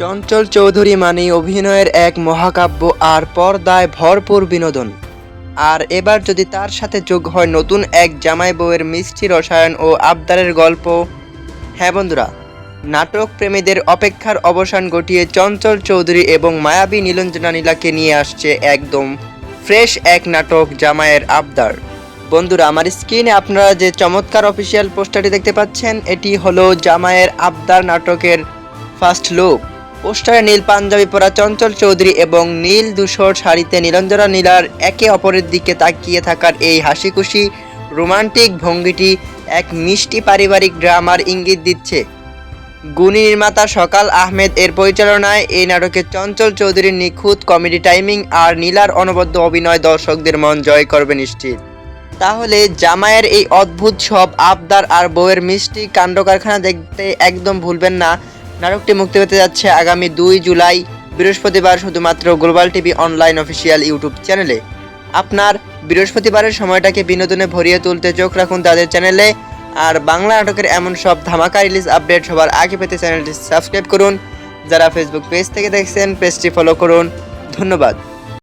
চঞ্চল চৌধুরী মানেই অভিনয়ের এক মহাকাব্য আর পর্দায় ভরপুর বিনোদন। আর এবার যদি তার সাথে যোগ হয় নতুন এক জামাই বউয়ের মিষ্টি রসায়ন ও আবদারের গল্প। হ্যাঁ বন্ধুরা, নাটক প্রেমীদের অপেক্ষার অবসান ঘটিয়ে চঞ্চল চৌধুরী এবং মায়াবী নীলাঞ্জনা নীলাকে নিয়ে আসছে একদম ফ্রেশ এক নাটক জামাইয়ের আবদার। বন্ধুরা, আমার স্ক্রিনে আপনারা যে চমৎকার অফিসিয়াল পোস্টারটি দেখতে পাচ্ছেন, এটি হলো জামাইয়ের আবদার নাটকের ফার্স্ট লুক। পোস্টারে নীল পাঞ্জাবি পরা চঞ্চল চৌধুরী এবং নীল ধূসর শাড়িতে নীলাঞ্জনা নীলার একে অপরের দিকে তাকিয়ে থাকার এই হাসিখুশি রোমান্টিক ভঙ্গিটি এক মিষ্টি পারিবারিক ড্রামার ইঙ্গিত দিচ্ছে। গুণী নির্মাতা সকাল আহমেদ এর পরিচালনায় এই নাটকে চঞ্চল চৌধুরীর নিখুঁত কমেডি টাইমিং আর নীলার অনবদ্য অভিনয় দর্শকদের মন জয় করবে নিশ্চিত। তাহলে জামাইয়ের এই অদ্ভুত সব আবদার আর বউয়ের মিষ্টি কাণ্ড কারখানা দেখতে একদম ভুলবেন না। নাটকটি মুক্তি পেতে যাচ্ছে আগামী 2 জুলাই বৃহস্পতিবার শুধুমাত্র global TV online official YouTube চ্যানেলে। আপনার বৃহস্পতিবারের সময়টাকে বিনোদনে ভরিয়ে তুলতে চোখ রাখুন তাদের চ্যানেলে। আর বাংলা নাটকের এমন সব ধামাকা রিলিজ আপডেট সবার আগে পেতে চ্যানেলটি সাবস্ক্রাইব করুন। যারা ফেসবুক পেজ থেকে দেখছেন পেজটি ফলো করুন। ধন্যবাদ।